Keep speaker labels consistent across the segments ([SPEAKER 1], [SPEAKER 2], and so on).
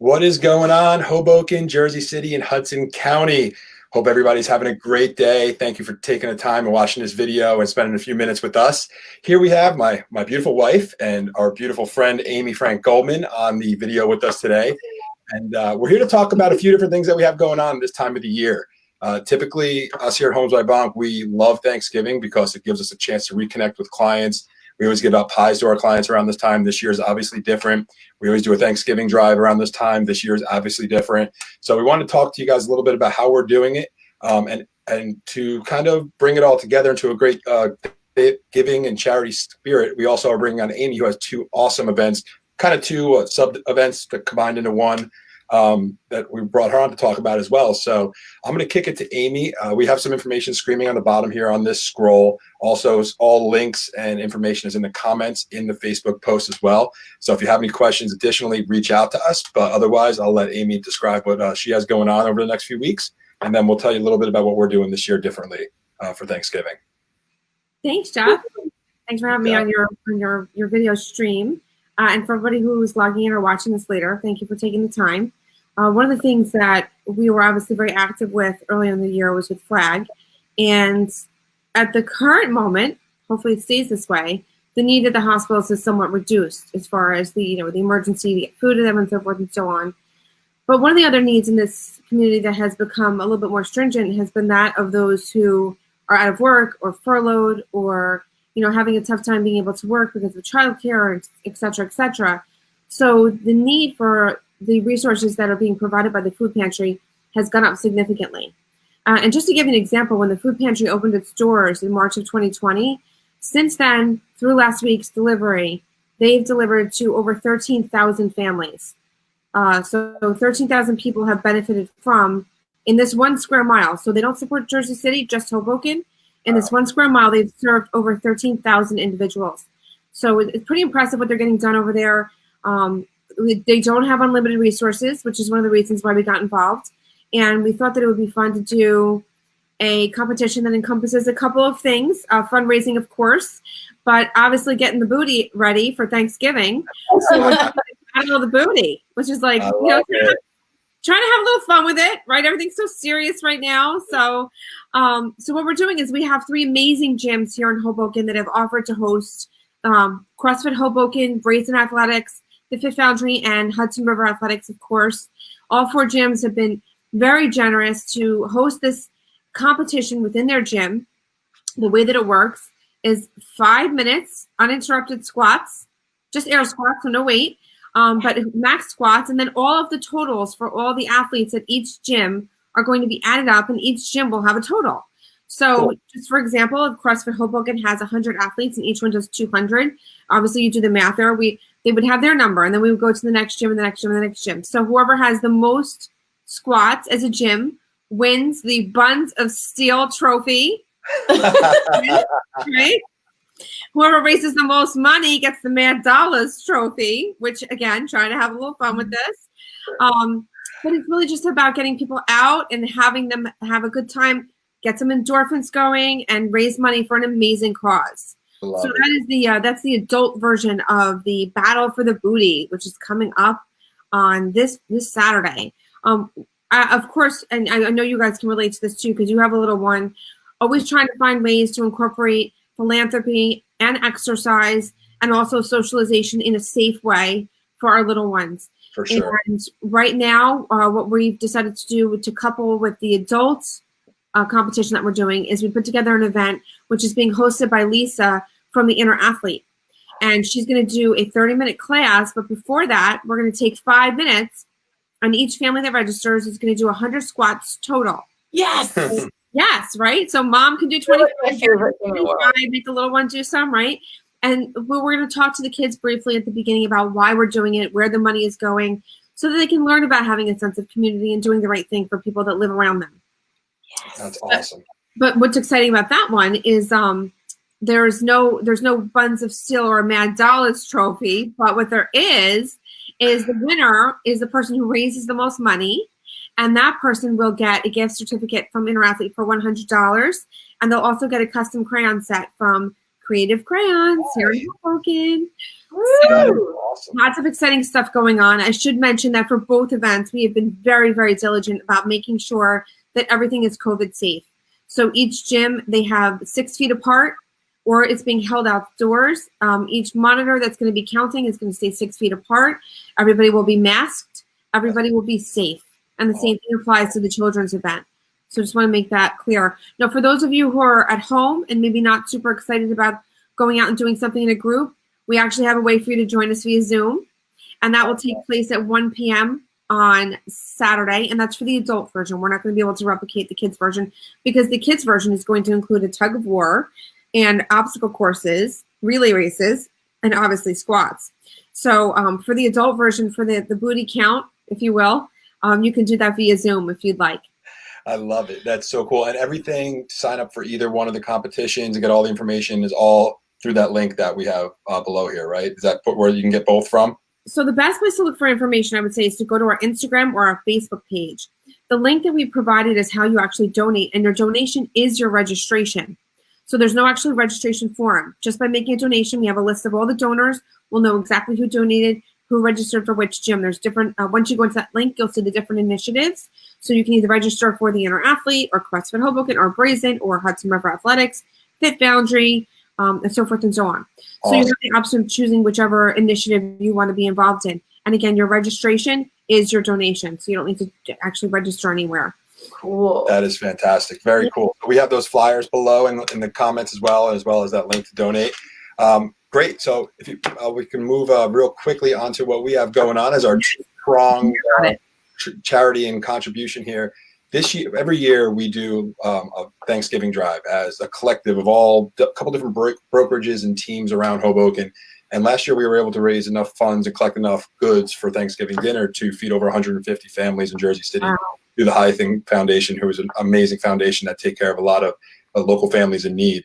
[SPEAKER 1] What is going on, Hoboken, Jersey City, and Hudson County? Hope everybody's having a great day. Thank you for taking the time and watching this video and spending a few minutes with us. Here we have my beautiful wife and our beautiful friend, Amy Frank Goldman, on the video with us today. And we're here to talk about a few different things that we have going on this time of the year. Typically, us here at Homes by Bonk, we love Thanksgiving because it gives us a chance to reconnect with clients. We always give out pies to our clients around this time. This year is obviously different. We always do a Thanksgiving drive around this time. This year is obviously different. So we want to talk to you guys a little bit about how we're doing it, and to kind of bring it all together into a great giving and charity spirit. We also are bringing on Amy, who has two awesome events, kind of two sub events that combined into one, that we brought her on to talk about as well. So I'm going to kick it to Amy. We have some information screaming on the bottom here on this scroll. Also, all links and information is in the comments in the Facebook post as well. So if you have any questions, additionally, reach out to us. But otherwise, I'll let Amy describe what she has going on over the next few weeks. And then we'll tell you a little bit about what we're doing this year differently for Thanksgiving.
[SPEAKER 2] Thanks, Jeff. Thanks for having me on your video stream. And for everybody who's logging in or watching this later, thank you for taking the time. One of the things that we were obviously very active with early in the year was with Flag. And at the current moment, hopefully it stays this way, the need at the hospitals is somewhat reduced as far as the emergency to get food to them and so forth and so on. But one of the other needs in this community that has become a little bit more stringent has been that of those who are out of work or furloughed or having a tough time being able to work because of childcare, et cetera, et cetera. So the need for the resources that are being provided by the food pantry has gone up significantly. And just to give you an example, when the food pantry opened its doors in March of 2020, since then, through last week's delivery, they've delivered to over 13,000 families. So 13,000 people have benefited from, in this 1 square mile. So they don't support Jersey City, just Hoboken. In this 1 square mile, they've served over 13,000 individuals. So it's pretty impressive what they're getting done over there. They don't have unlimited resources, which is one of the reasons why we got involved. And we thought that it would be fun to do a competition that encompasses a couple of things, fundraising, of course, but obviously getting the booty ready for Thanksgiving. So we're battle of the booty, which is like, trying to have a little fun with it, right? Everything's so serious right now. So what we're doing is we have 3 amazing gyms here in Hoboken that have offered to host CrossFit Hoboken, Brazen Athletics, the Fifth Foundry, and Hudson River Athletics, of course. All 4 gyms have been very generous to host this competition within their gym. The way that it works is 5 minutes, uninterrupted squats, just air squats, so no weight, but max squats, and then all of the totals for all the athletes at each gym are going to be added up, and each gym will have a total. So just for example, if CrossFit Hoboken has 100 athletes and each one does 200, obviously you do the math there, they would have their number, and then we would go to the next gym and the next gym and the next gym. So whoever has the most squats as a gym wins the Buns of Steel trophy, right? Whoever raises the most money gets the Mad Dollars trophy, which again, trying to have a little fun with this. But it's really just about getting people out and having them have a good time, get some endorphins going, and raise money for an amazing cause. So that is that's the adult version of the Battle for the Booty, which is coming up on this Saturday. Of course, and I know you guys can relate to this too because you have a little one. Always trying to find ways to incorporate philanthropy and exercise and also socialization in a safe way for our little ones.
[SPEAKER 1] For sure.
[SPEAKER 2] And right now, what we've decided to do to couple with the adults competition that we're doing is we put together an event which is being hosted by Lisa from the Inner Athlete. And she's going to do a 30-minute class, but before that, we're going to take 5 minutes, and each family that registers is going to do 100 squats total.
[SPEAKER 3] Yes.
[SPEAKER 2] Yes, right? So mom can do 25, make the little one do some, right? And we're going to talk to the kids briefly at the beginning about why we're doing it, where the money is going, so that they can learn about having a sense of community and doing the right thing for people that live around them.
[SPEAKER 3] Yes.
[SPEAKER 1] That's awesome.
[SPEAKER 2] But what's exciting about that one is there's no Buns of Steel or a Mad Dollars trophy, but what there is the winner is the person who raises the most money, and that person will get a gift certificate from Inner Athlete for $100, and they'll also get a custom crayon set from Creative Crayons here in Hoboken.
[SPEAKER 1] That is
[SPEAKER 2] So
[SPEAKER 1] awesome.
[SPEAKER 2] lots of exciting stuff going on. I should mention that for both events, we have been very, very diligent about making sure that everything is COVID safe. So each gym, they have 6 feet apart, or it's being held outdoors. Each monitor that's going to be counting is going to stay 6 feet apart. Everybody will be masked. Everybody will be safe. And the same thing applies to the children's event. So just want to make that clear. Now, for those of you who are at home and maybe not super excited about going out and doing something in a group, we actually have a way for you to join us via Zoom. And that will take place at 1 p.m. on Saturday. And that's for the adult version. We're not going to be able to replicate the kids version because the kids version is going to include a tug of war and obstacle courses, relay races, and obviously squats. So for the adult version, for the booty count, if you will, you can do that via Zoom if you'd like.
[SPEAKER 1] I love it. That's so cool. And everything to sign up for either one of the competitions and get all the information is all through that link that we have below here, right? Is that where you can get both from?
[SPEAKER 2] So the best place to look for information, I would say, is to go to our Instagram or our Facebook page. The link that we provided is how you actually donate, and your donation is your registration. So there's no actual registration form. Just by making a donation, we have a list of all the donors. We'll know exactly who donated, who registered for which gym. There's different, once you go into that link, you'll see the different initiatives. So you can either register for the Inner Athlete or CrossFit Hoboken or Brazen or Hudson River Athletics, Fit Boundary, and so forth and so on. So you have the option of choosing whichever initiative you want to be involved in. And again, your registration is your donation. So you don't need to actually register anywhere.
[SPEAKER 3] Cool.
[SPEAKER 1] That is fantastic. Very cool. We have those flyers below in the comments as well as that link to donate. Great. So if you, we can move real quickly onto what we have going on as our strong charity and contribution here. This year, every year we do a Thanksgiving drive as a collective of a couple different brokerages and teams around Hoboken. And last year we were able to raise enough funds and collect enough goods for Thanksgiving dinner to feed over 150 families in Jersey City through the Hything Foundation, who is an amazing foundation that take care of a lot of local families in need.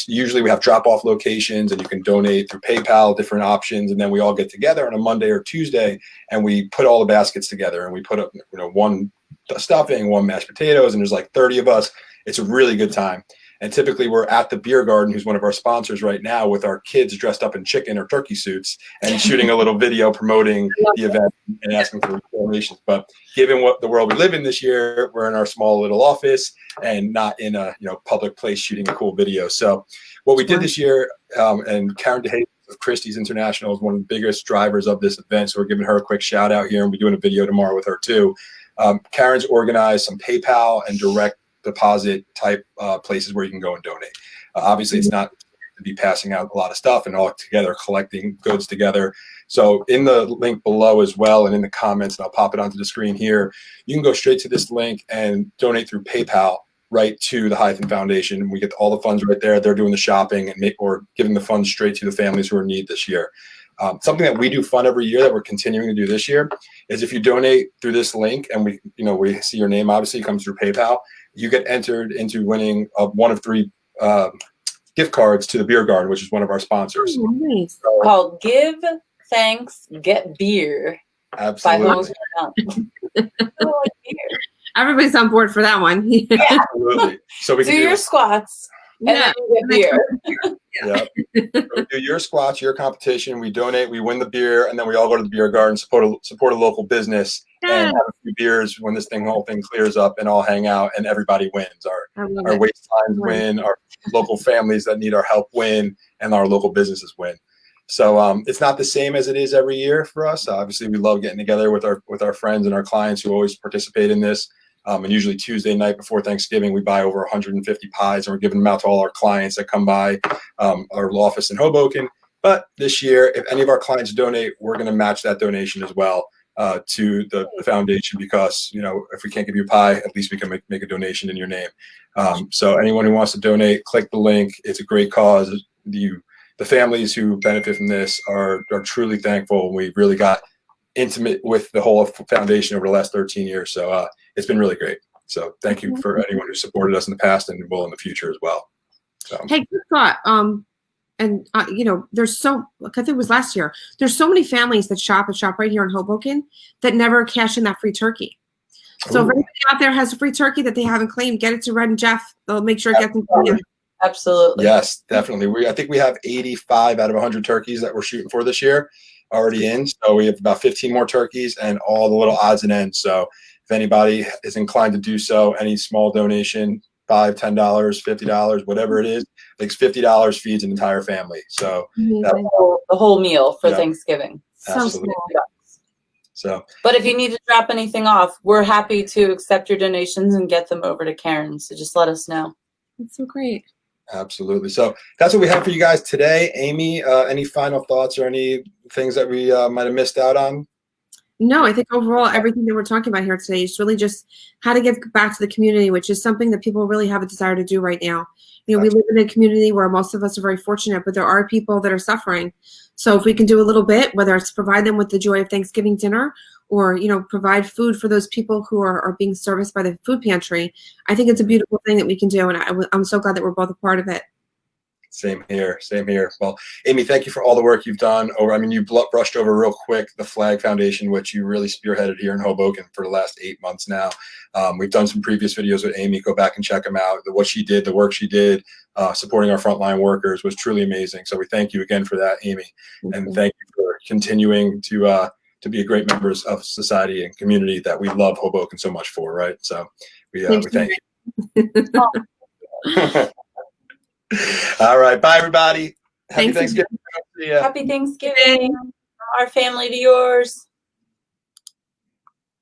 [SPEAKER 1] Usually we have drop-off locations and you can donate through PayPal, different options, and then we all get together on a Monday or Tuesday and we put all the baskets together and we put up one stuffing, one mashed potatoes, and there's like 30 of us. It's a really good time. And typically we're at the Beer Garden, who's one of our sponsors right now, with our kids dressed up in chicken or turkey suits and shooting a little video promoting the event and asking for donations. But given what the world we live in this year, we're in our small little office and not in a public place shooting a cool video. So what we did this year, and Karen DeHaven of Christie's International is one of the biggest drivers of this event. So we're giving her a quick shout out here, and we're doing a video tomorrow with her too. Karen's organized some PayPal and direct deposit type places where you can go and donate. Obviously, it's not to be passing out a lot of stuff and all together collecting goods together. So in the link below as well, and in the comments, and I'll pop it onto the screen here, you can go straight to this link and donate through PayPal right to the Hything Foundation. We get all the funds right there. They're doing the shopping or giving the funds straight to the families who are in need this year. Something that we do fun every year that we're continuing to do this year is if you donate through this link and we see your name, obviously it comes through PayPal, you get entered into winning one of 3 gift cards to the Beer Garden, which is one of our sponsors.
[SPEAKER 2] Oh, nice.
[SPEAKER 3] Called Give Thanks, Get Beer.
[SPEAKER 1] Absolutely.
[SPEAKER 2] Everybody's on board for that one.
[SPEAKER 1] Absolutely. So we can
[SPEAKER 3] do your squats. And then you get beer.
[SPEAKER 1] Yeah. So we do your squats, your competition. We donate, we win the beer, and then we all go to the Beer Garden, support a local business, and have a few beers when this whole thing clears up, and all hang out, and everybody wins. Our waistlines win, our local families that need our help win, and our local businesses win. So it's not the same as it is every year for us. Obviously, we love getting together with our friends and our clients who always participate in this. And usually Tuesday night before Thanksgiving, we buy over 150 pies and we're giving them out to all our clients that come by our office in Hoboken. But this year, if any of our clients donate, we're going to match that donation as well to the foundation because, if we can't give you a pie, at least we can make a donation in your name. So anyone who wants to donate, click the link. It's a great cause. The families who benefit from this are truly thankful. We really got intimate with the whole foundation over the last 13 years. So it's been really great. So thank you for anyone who supported us in the past and will in the future as well. So.
[SPEAKER 2] Hey, good thought. There's I think it was last year. There's so many families that shop right here in Hoboken that never cash in that free turkey. So if anybody out there has a free turkey that they haven't claimed, get it to Red and Jeff. They'll make sure it gets into you.
[SPEAKER 3] Absolutely.
[SPEAKER 1] Yes, definitely. I think we have 85 out of 100 turkeys that we're shooting for this year already in. So we have about 15 more turkeys and all the little odds and ends. So if anybody is inclined to do so, any small donation, $5, $10, $50, whatever it is, like $50 feeds an entire family. So
[SPEAKER 2] Amazing.
[SPEAKER 3] The whole meal for
[SPEAKER 1] Yeah.
[SPEAKER 3] Thanksgiving.
[SPEAKER 2] So
[SPEAKER 1] absolutely.
[SPEAKER 2] cool.
[SPEAKER 1] So,
[SPEAKER 3] But if you need to drop anything off, we're happy to accept your donations and get them over to Karen. So just let us know.
[SPEAKER 2] That's so great.
[SPEAKER 1] absolutely. So that's what we have for you guys today. Amy, any final thoughts or any things that we might have missed out on?
[SPEAKER 2] No, I think overall everything that we're talking about here today is really just how to give back to the community, which is something that people really have a desire to do right now. You know, we live in a community where most of us are very fortunate, but there are people that are suffering. So if we can do a little bit, whether it's provide them with the joy of Thanksgiving dinner or, you know, provide food for those people who are being serviced by the food pantry, I think it's a beautiful thing that we can do. And I'm so glad that we're both a part of it.
[SPEAKER 1] Same here. Same here. Well, Amy, thank you for all the work you've done. You brushed over real quick the Flag Foundation, which you really spearheaded here in Hoboken for the last 8 months now. We've done some previous videos with Amy. Go back and check them out. What she did, the work she did, supporting our frontline workers was truly amazing. So we thank you again for that, Amy, and thank you for continuing to be a great members of society and community that we love Hoboken so much for. Right. So we thank you. All right. Bye, everybody. Happy
[SPEAKER 2] Thanks.
[SPEAKER 1] Thanksgiving.
[SPEAKER 3] Happy Thanksgiving. Our family to yours.